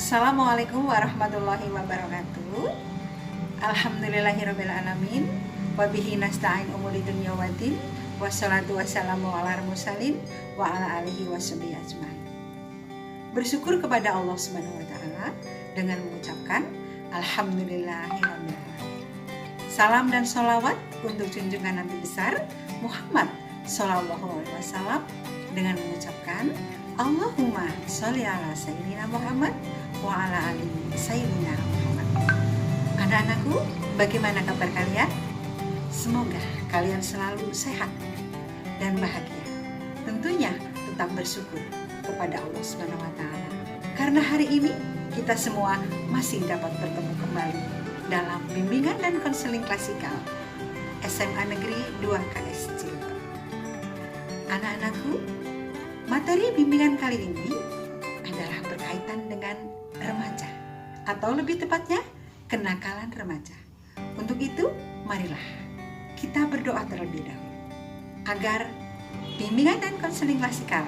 Assalamualaikum warahmatullahi wabarakatuh. Alhamdulillahirabbil alamin. Wabihi nasta'in umuri dunya waddin. Wassalatu wassalamu ala mursalin wa ala alihi washabihi ajmain. Bersyukur kepada Allah Subhanahu wa taala dengan mengucapkan alhamdulillahirabbil alamin. Salam dan sholawat untuk junjungan Nabi besar Muhammad sallallahu alaihi wasallam dengan mengucapkan Allahumma sholli ala sayyidina Muhammad wa ala ali sayyidina Muhammad. Anak-anakku, bagaimana kabar kalian? Semoga kalian selalu sehat dan bahagia. Tentunya tetap bersyukur kepada Allah Subhanahu wa taala. Karena hari ini kita semua masih dapat bertemu kembali dalam bimbingan dan konseling klasikal SMA Negeri 2 KS Cilegon. Anak-anakku, materi bimbingan kali ini adalah berkaitan dengan remaja, atau lebih tepatnya kenakalan remaja. Untuk itu, marilah kita berdoa terlebih dahulu agar bimbingan dan konseling klasikal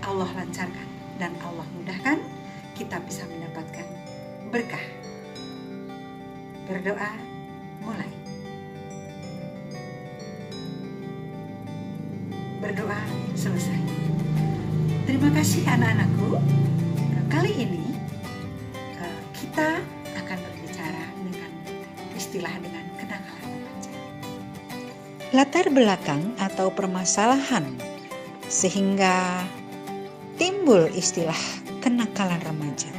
Allah lancarkan dan Allah mudahkan, kita bisa mendapatkan berkah. Berdoa mulai. Berdoa selesai. Terima kasih anak-anakku. Kali ini kita akan berbicara dengan istilah dengan kenakalan remaja. Latar belakang atau permasalahan sehingga timbul istilah kenakalan remaja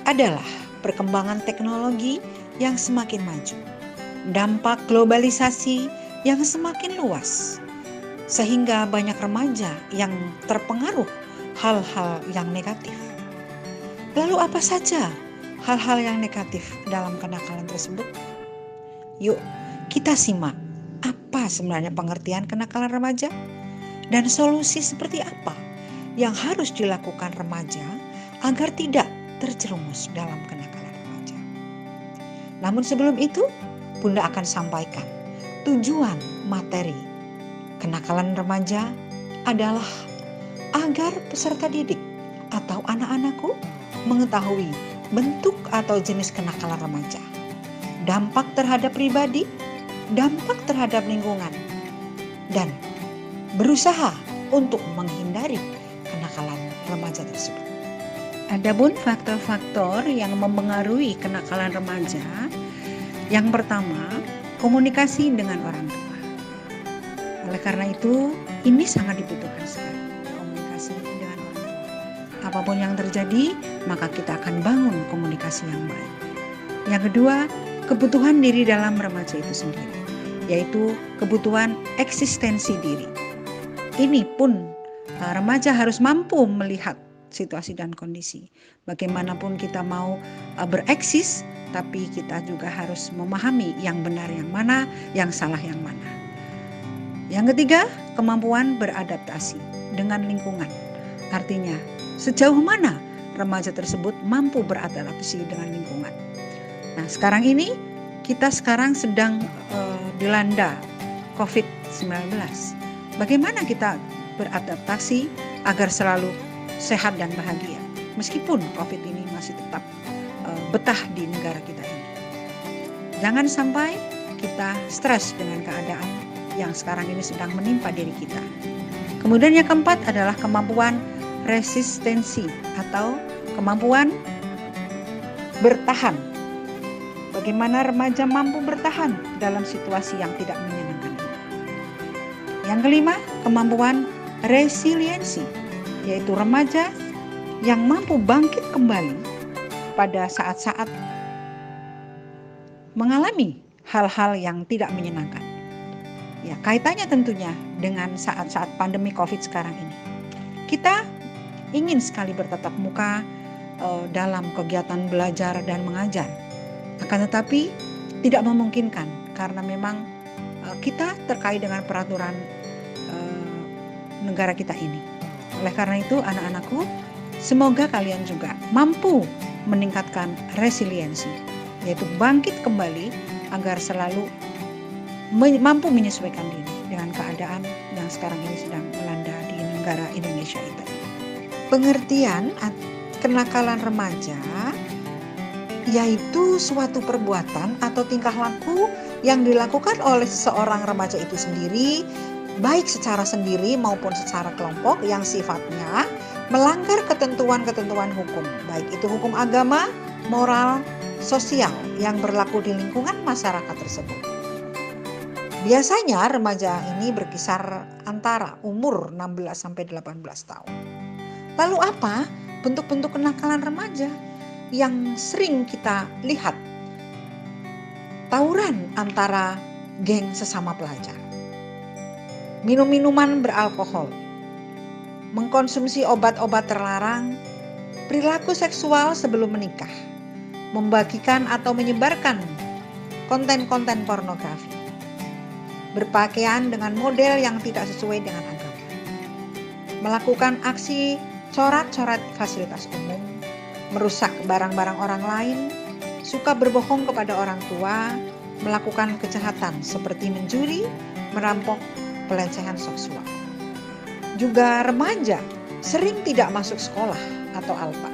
adalah perkembangan teknologi yang semakin maju, dampak globalisasi yang semakin luas, sehingga banyak remaja yang terpengaruh hal-hal yang negatif. Lalu apa saja hal-hal yang negatif dalam kenakalan tersebut? Yuk kita simak apa sebenarnya pengertian kenakalan remaja dan solusi seperti apa yang harus dilakukan remaja agar tidak terjerumus dalam kenakalan remaja. Namun sebelum itu, Bunda akan sampaikan tujuan materi kenakalan remaja adalah agar peserta didik atau anak-anakku mengetahui bentuk atau jenis kenakalan remaja, dampak terhadap pribadi, dampak terhadap lingkungan, dan berusaha untuk menghindari kenakalan remaja tersebut. Adapun faktor-faktor yang mempengaruhi kenakalan remaja, yang pertama, komunikasi dengan orang tua. Oleh karena itu, ini sangat dibutuhkan sekali, komunikasi dengan orang tua. Apapun yang terjadi, maka kita akan bangun komunikasi yang baik. Yang kedua, kebutuhan diri dalam remaja itu sendiri, yaitu kebutuhan eksistensi diri. Ini pun remaja harus mampu melihat situasi dan kondisi. Bagaimanapun kita mau bereksis, tapi kita juga harus memahami yang benar yang mana, yang salah yang mana. Yang ketiga, kemampuan beradaptasi dengan lingkungan. Artinya, sejauh mana remaja tersebut mampu beradaptasi dengan lingkungan. Nah, sekarang ini kita sedang dilanda COVID-19. Bagaimana kita beradaptasi agar selalu sehat dan bahagia, meskipun COVID ini masih tetap betah di negara kita ini. Jangan sampai kita stres dengan keadaan yang sekarang ini sedang menimpa diri kita. Kemudian yang keempat adalah kemampuan resistensi atau kemampuan bertahan. Bagaimana remaja mampu bertahan dalam situasi yang tidak menyenangkan. Yang kelima, kemampuan resiliensi, yaitu remaja yang mampu bangkit kembali pada saat-saat mengalami hal-hal yang tidak menyenangkan. Ya, kaitannya tentunya dengan saat-saat pandemi COVID sekarang ini. Kita ingin sekali bertatap muka dalam kegiatan belajar dan mengajar. Akan tetapi tidak memungkinkan karena memang kita terkait dengan peraturan negara kita ini. Oleh karena itu, anak-anakku, semoga kalian juga mampu meningkatkan resiliensi, yaitu bangkit kembali agar selalu mampu menyesuaikan diri dengan keadaan yang sekarang ini sedang melanda di negara Indonesia itu. Pengertian kenakalan remaja yaitu suatu perbuatan atau tingkah laku yang dilakukan oleh seorang remaja itu sendiri, baik secara sendiri maupun secara kelompok, yang sifatnya melanggar ketentuan-ketentuan hukum, baik itu hukum agama, moral, sosial yang berlaku di lingkungan masyarakat tersebut. Biasanya remaja ini berkisar antara umur 16 sampai 18 tahun. Lalu apa bentuk-bentuk kenakalan remaja yang sering kita lihat? Tawuran antara geng sesama pelajar, minum-minuman beralkohol, mengkonsumsi obat-obat terlarang, perilaku seksual sebelum menikah, membagikan atau menyebarkan konten-konten pornografi, berpakaian dengan model yang tidak sesuai dengan agama, melakukan aksi coret-coret fasilitas umum, merusak barang-barang orang lain, suka berbohong kepada orang tua, melakukan kejahatan seperti mencuri, merampok, pelecehan seksual. Juga remaja sering tidak masuk sekolah atau alfa.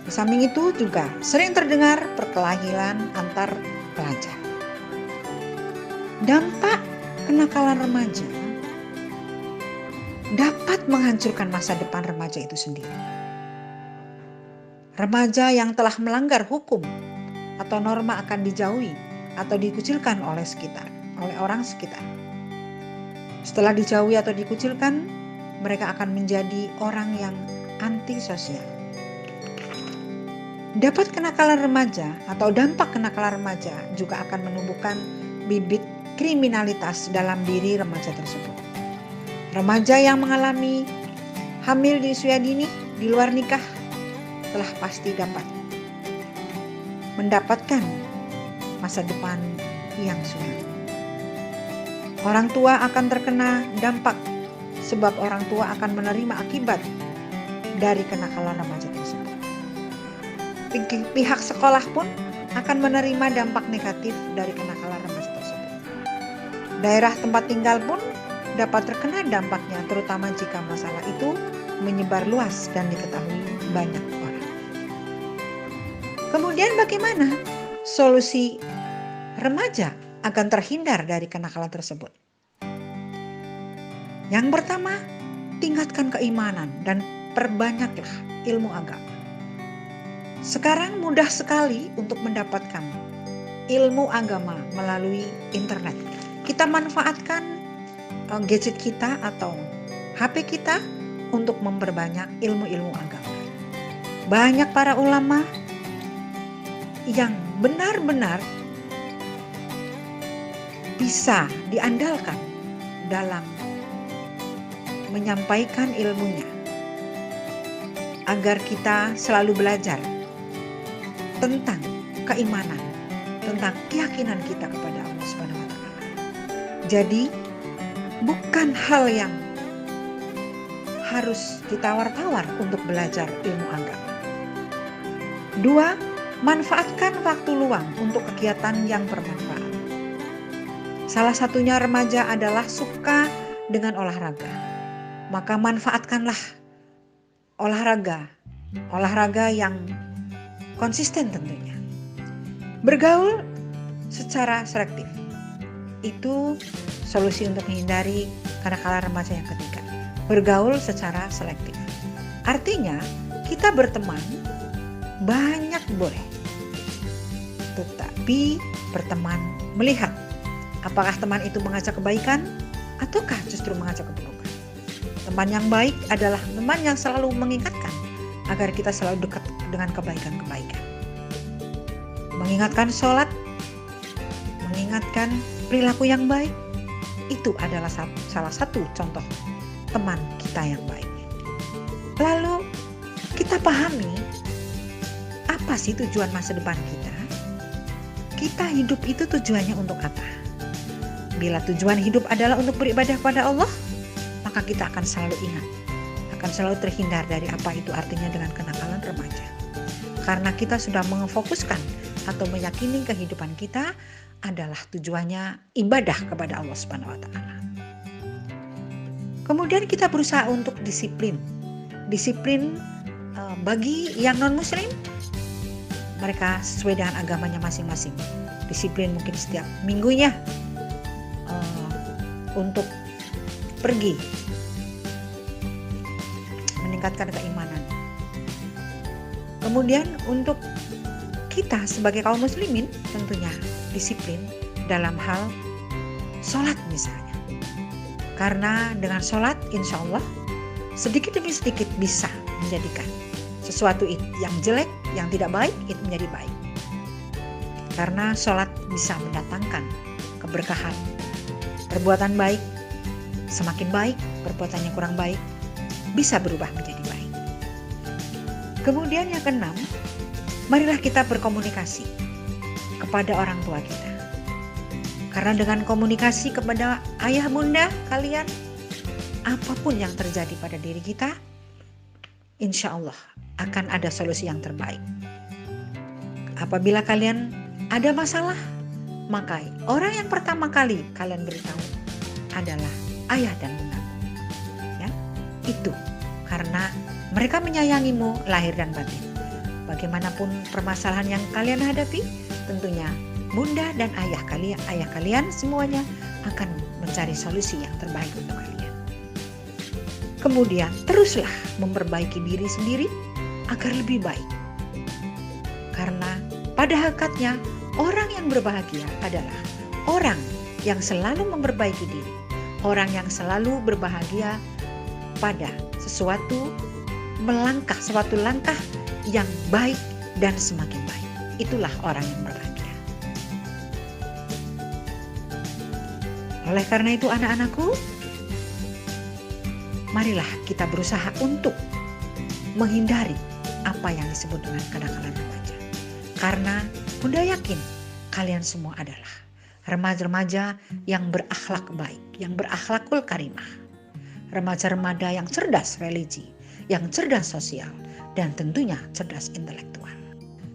Di samping itu juga sering terdengar perkelahian antar pelajar. Dampak kenakalan remaja dapat menghancurkan masa depan remaja itu sendiri. Remaja yang telah melanggar hukum atau norma akan dijauhi atau dikucilkan oleh orang sekitar. Setelah dijauhi atau dikucilkan, mereka akan menjadi orang yang antisosial. Dampak kenakalan remaja juga akan menumbuhkan bibit kriminalitas dalam diri remaja tersebut. Remaja yang mengalami hamil di usia dini di luar nikah telah pasti dapat mendapatkan masa depan yang suram. Orang tua akan terkena dampak sebab orang tua akan menerima akibat dari kenakalan remaja tersebut. Pihak sekolah pun akan menerima dampak negatif dari kenakalan remaja tersebut. Daerah tempat tinggal pun dapat terkena dampaknya, terutama jika masalah itu menyebar luas dan diketahui banyak orang. Kemudian bagaimana solusi remaja agar terhindar dari kenakalan tersebut? Yang pertama, tingkatkan keimanan dan perbanyaklah ilmu agama. Sekarang mudah sekali untuk mendapatkan ilmu agama melalui internet. Kita manfaatkan gadget kita atau HP kita untuk memperbanyak ilmu-ilmu agama. Banyak para ulama yang benar-benar bisa diandalkan dalam menyampaikan ilmunya agar kita selalu belajar tentang keimanan, tentang keyakinan kita kepada Allah Subhanahu wa taala. Jadi bukan hal yang harus ditawar-tawar untuk belajar ilmu agama. 2. Manfaatkan waktu luang untuk kegiatan yang bermanfaat. Salah satunya remaja adalah suka dengan olahraga. Maka manfaatkanlah olahraga yang konsisten tentunya. Bergaul secara selektif. Itu solusi untuk menghindari kenakalan remaja yang ketiga. Bergaul secara selektif. Artinya kita berteman banyak boleh, tetapi berteman melihat apakah teman itu mengajak kebaikan ataukah justru mengajak keburukan. Teman yang baik adalah teman yang selalu mengingatkan agar kita selalu dekat dengan kebaikan-kebaikan. Mengingatkan sholat, mengingatkan perilaku yang baik, itu adalah salah satu contoh teman kita yang baik. Lalu kita pahami apa sih tujuan masa depan kita? Kita hidup itu tujuannya untuk apa? Bila tujuan hidup adalah untuk beribadah kepada Allah, maka kita akan selalu ingat, akan selalu terhindar dari apa itu artinya dengan kenakalan remaja. Karena kita sudah memfokuskan atau meyakini kehidupan kita adalah tujuannya ibadah kepada Allah Subhanahu wa taala. Kemudian kita berusaha untuk disiplin bagi yang non-muslim, mereka sesuai dengan agamanya masing-masing. Disiplin mungkin setiap minggunya untuk pergi meningkatkan keimanan. Kemudian untuk kita sebagai kaum muslimin tentunya disiplin dalam hal sholat misalnya. Karena dengan sholat insya Allah sedikit demi sedikit bisa menjadikan sesuatu yang jelek, yang tidak baik itu menjadi baik. Karena sholat bisa mendatangkan keberkahan. Perbuatan baik semakin baik, perbuatan yang kurang baik bisa berubah menjadi baik. Kemudian yang keenam, marilah kita berkomunikasi kepada orang tua kita. Karena dengan komunikasi kepada ayah bunda kalian, apapun yang terjadi pada diri kita, insya Allah akan ada solusi yang terbaik. Apabila kalian ada masalah, maka orang yang pertama kali kalian beritahu adalah ayah dan bunda. Ya, itu karena mereka menyayangimu lahir dan batin. Bagaimanapun permasalahan yang kalian hadapi, tentunya bunda dan ayah kalian semuanya akan mencari solusi yang terbaik untuk kalian. Kemudian teruslah memperbaiki diri sendiri agar lebih baik. Karena pada hakikatnya orang yang berbahagia adalah orang yang selalu memperbaiki diri, orang yang selalu berbahagia pada suatu langkah yang baik dan semakin baik. Itulah orang yang berbahagia. Oleh karena itu anak-anakku, marilah kita berusaha untuk menghindari apa yang disebut dengan kenakalan remaja. Karena Bunda yakin kalian semua adalah remaja-remaja yang berakhlak baik, yang berakhlakul karimah. Remaja-remaja yang cerdas religi, yang cerdas sosial, dan tentunya cerdas intelektual.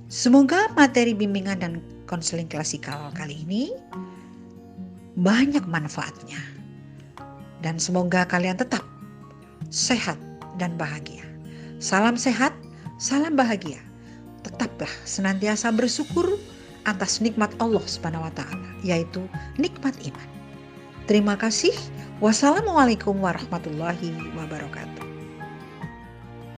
Semoga materi bimbingan dan konseling klasikal kali ini banyak manfaatnya. Dan semoga kalian tetap sehat dan bahagia. Salam sehat, salam bahagia. Tetaplah senantiasa bersyukur atas nikmat Allah Subhanahu wa taala, yaitu nikmat iman. Terima kasih. Wassalamualaikum warahmatullahi wabarakatuh.